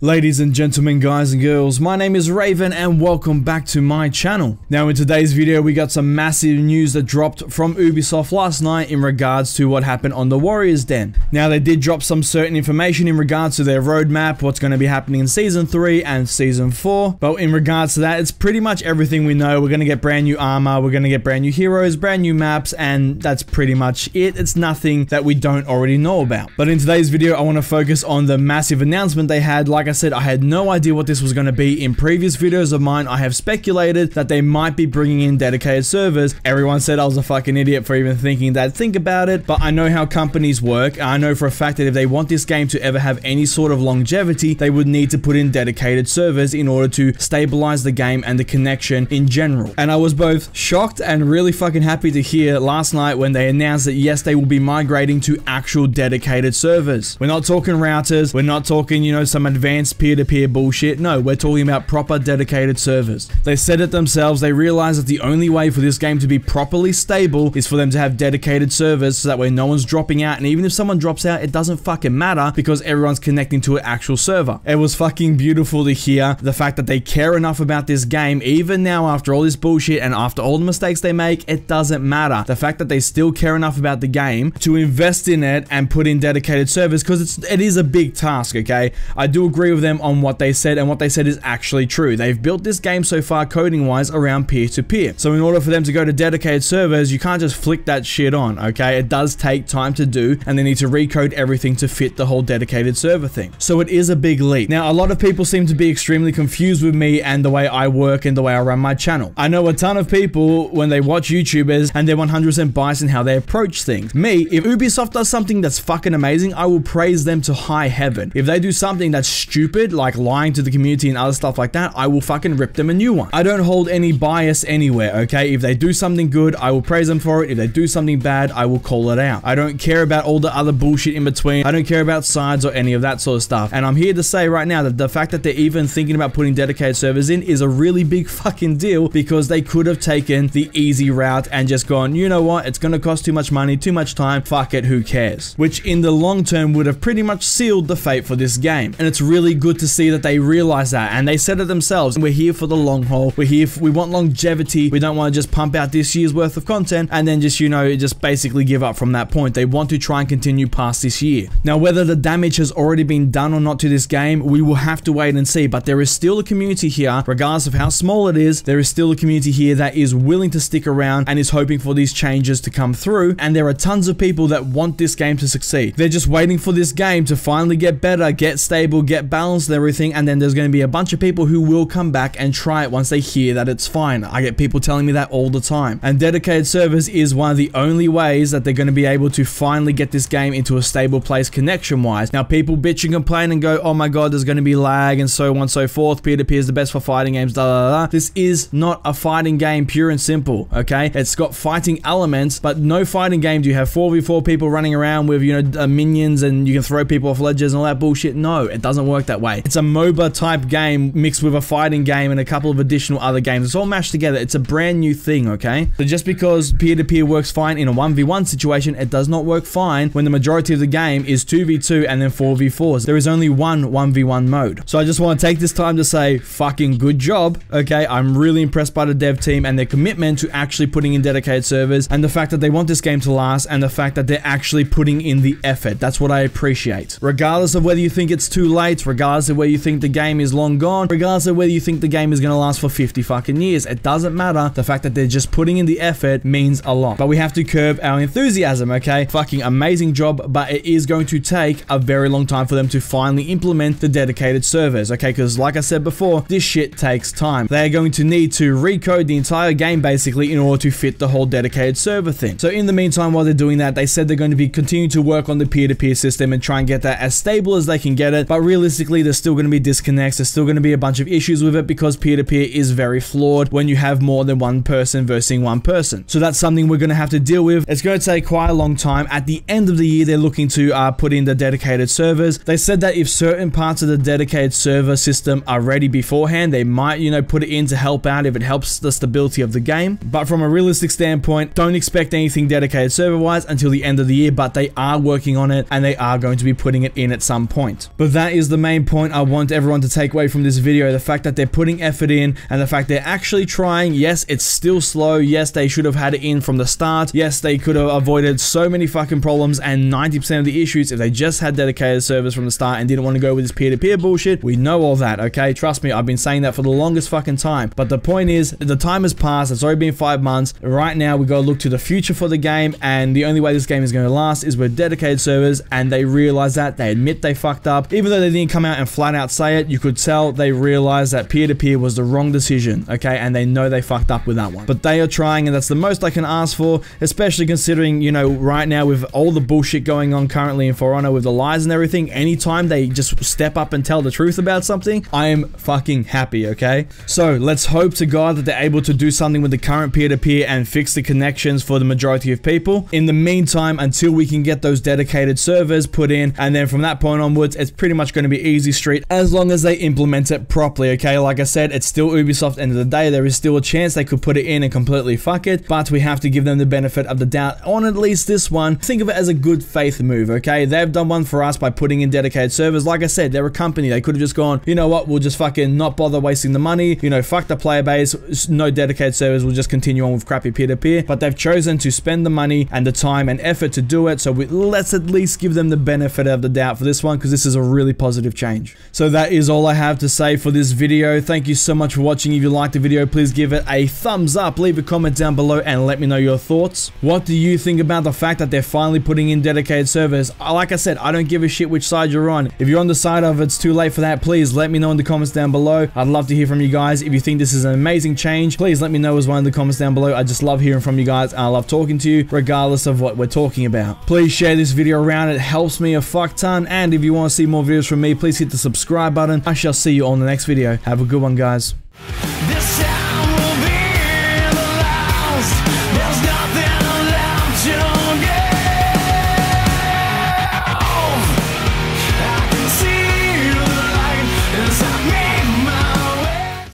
Ladies and gentlemen, guys and girls, my name is Raven and welcome back to my channel. Now in today's video we got some massive news that dropped from Ubisoft last night in regards to what happened on the Warriors Den. Now they did drop some certain information in regards to their roadmap, what's going to be happening in Season 3 and Season 4, but in regards to that it's pretty much everything we know. We're going to get brand new armor, we're going to get brand new heroes, brand new maps, and that's pretty much it. It's nothing that we don't already know about. But in today's video I want to focus on the massive announcement they had. Like I said, I had no idea what this was going to be. In previous videos of mine, I have speculated that they might be bringing in dedicated servers. Everyone said I was a fucking idiot for even thinking that. Think about it, but I know how companies work. I know for a fact that if they want this game to ever have any sort of longevity, they would need to put in dedicated servers in order to stabilize the game and the connection in general. And I was both shocked and really fucking happy to hear last night when they announced that yes, they will be migrating to actual dedicated servers. We're not talking routers, we're not talking, you know, some advanced peer-to-peer bullshit. No, we're talking about proper dedicated servers. They said it themselves. They realized that the only way for this game to be properly stable is for them to have dedicated servers, so that way no one's dropping out, and even if someone drops out, it doesn't fucking matter because everyone's connecting to an actual server. It was fucking beautiful to hear the fact that they care enough about this game, even now after all this bullshit and after all the mistakes they make. It doesn't matter. The fact that they still care enough about the game to invest in it and put in dedicated servers, because it is a big task, okay? I do agree with them on what they said, and what they said is actually true. They've built this game so far coding wise around peer-to-peer. So in order for them to go to dedicated servers, you can't just flick that shit on, okay? It does take time to do, and they need to recode everything to fit the whole dedicated server thing. So it is a big leap. Now, a lot of people seem to be extremely confused with me and the way I work and the way I run my channel. I know a ton of people when they watch YouTubers and they're 100% biased in how they approach things. Me, if Ubisoft does something that's fucking amazing, I will praise them to high heaven. If they do something that's stupid, like lying to the community and other stuff like that, I will fucking rip them a new one. I don't hold any bias anywhere, okay? If they do something good, I will praise them for it. If they do something bad, I will call it out. I don't care about all the other bullshit in between. I don't care about sides or any of that sort of stuff. And I'm here to say right now that the fact that they're even thinking about putting dedicated servers in is a really big fucking deal, because they could have taken the easy route and just gone, you know what, it's gonna cost too much money, too much time, fuck it, who cares? Which in the long term would have pretty much sealed the fate for this game. And it's really good to see that they realize that, and they said it themselves. We're here for the long haul. We're here we want longevity. We don't want to just pump out this year's worth of content and then just, you know, just basically give up from that point. They want to try and continue past this year. Now, whether the damage has already been done or not to this game, we will have to wait and see, but there is still a community here, regardless of how small it is. There is still a community here that is willing to stick around and is hoping for these changes to come through, and there are tons of people that want this game to succeed. They're just waiting for this game to finally get better, get stable, get balanced and everything, and then there's going to be a bunch of people who will come back and try it once they hear that it's fine. I get people telling me that all the time. And dedicated servers is one of the only ways that they're going to be able to finally get this game into a stable place connection-wise. Now, people bitch and complain and go, oh my god, there's going to be lag and so on and so forth. Peer-to-peer is the best for fighting games, da da da. This is not a fighting game, pure and simple, okay? It's got fighting elements, but no fighting game do you have 4v4 people running around with, you know, minions and you can throw people off ledges and all that bullshit. No, it doesn't work that way. It's a MOBA type game mixed with a fighting game and a couple of additional other games. It's all mashed together. It's a brand new thing, okay? So just because peer-to-peer works fine in a 1v1 situation, it does not work fine when the majority of the game is 2v2 and then 4v4s. There is only one 1v1 mode. So I just want to take this time to say fucking good job, okay? I'm really impressed by the dev team and their commitment to actually putting in dedicated servers, and the fact that they want this game to last, and the fact that they're actually putting in the effort. That's what I appreciate. Regardless of whether you think it's too late, regardless of whether you think the game is long gone, regardless of whether you think the game is going to last for 50 fucking years, it doesn't matter. The fact that they're just putting in the effort means a lot. But we have to curb our enthusiasm, okay? Fucking amazing job, but it is going to take a very long time for them to finally implement the dedicated servers, okay? Because like I said before, this shit takes time. They are going to need to recode the entire game basically in order to fit the whole dedicated server thing. So in the meantime, while they're doing that, they said they're going to be continuing to work on the peer-to-peer system and try and get that as stable as they can get it. But realistically, there's still going to be disconnects. There's still going to be a bunch of issues with it because peer-to-peer is very flawed when you have more than one person versus one person. So that's something we're going to have to deal with. It's going to take quite a long time. At the end of the year, they're looking to put in the dedicated servers. They said that if certain parts of the dedicated server system are ready beforehand, they might, you know, put it in to help out if it helps the stability of the game. But from a realistic standpoint, don't expect anything dedicated server-wise until the end of the year, but they are working on it and they are going to be putting it in at some point. But that is the main main point I want everyone to take away from this video, the fact that they're putting effort in and the fact they're actually trying. Yes, it's still slow. Yes, they should have had it in from the start. Yes, they could have avoided so many fucking problems and 90% of the issues if they just had dedicated servers from the start and didn't want to go with this peer-to-peer bullshit. We know all that, okay? Trust me, I've been saying that for the longest fucking time. But the point is, the time has passed. It's already been 5 months. Right now, we gotta look to the future for the game, and the only way this game is going to last is with dedicated servers, and they realize that. They admit they fucked up. Even though they didn't come out and flat out say it, you could tell they realized that peer-to-peer was the wrong decision, okay? And they know they fucked up with that one. But they are trying, and that's the most I can ask for, especially considering, you know, right now with all the bullshit going on currently in For Honor with the lies and everything, anytime they just step up and tell the truth about something, I am fucking happy, okay? So let's hope to God that they're able to do something with the current peer-to-peer and fix the connections for the majority of people. In the meantime, until we can get those dedicated servers put in, and then from that point onwards, it's pretty much going to be easy street as long as they implement it properly, okay? Like I said, it's still Ubisoft. End of the day, there is still a chance they could put it in and completely fuck it, but we have to give them the benefit of the doubt on at least this one. Think of it as a good faith move, okay? They've done one for us by putting in dedicated servers. Like I said, they're a company. They could have just gone, you know what, we'll just fucking not bother wasting the money, you know, fuck the player base, no dedicated servers, we'll just continue on with crappy peer-to-peer. But they've chosen to spend the money and the time and effort to do it, so let's at least give them the benefit of the doubt for this one, because this is a really positive change. So that is all I have to say for this video. Thank you so much for watching. If you liked the video, please give it a thumbs up, leave a comment down below and let me know your thoughts. What do you think about the fact that they're finally putting in dedicated servers? Like I said, I don't give a shit which side you're on. If you're on the side of it's too late for that, please let me know in the comments down below. I'd love to hear from you guys. If you think this is an amazing change, please let me know as well in the comments down below. I just love hearing from you guys, and I love talking to you regardless of what we're talking about. Please share this video around. It helps me a fuck ton, and if you want to see more videos from me, please hit the subscribe button. I shall see you on the next video. Have a good one, guys.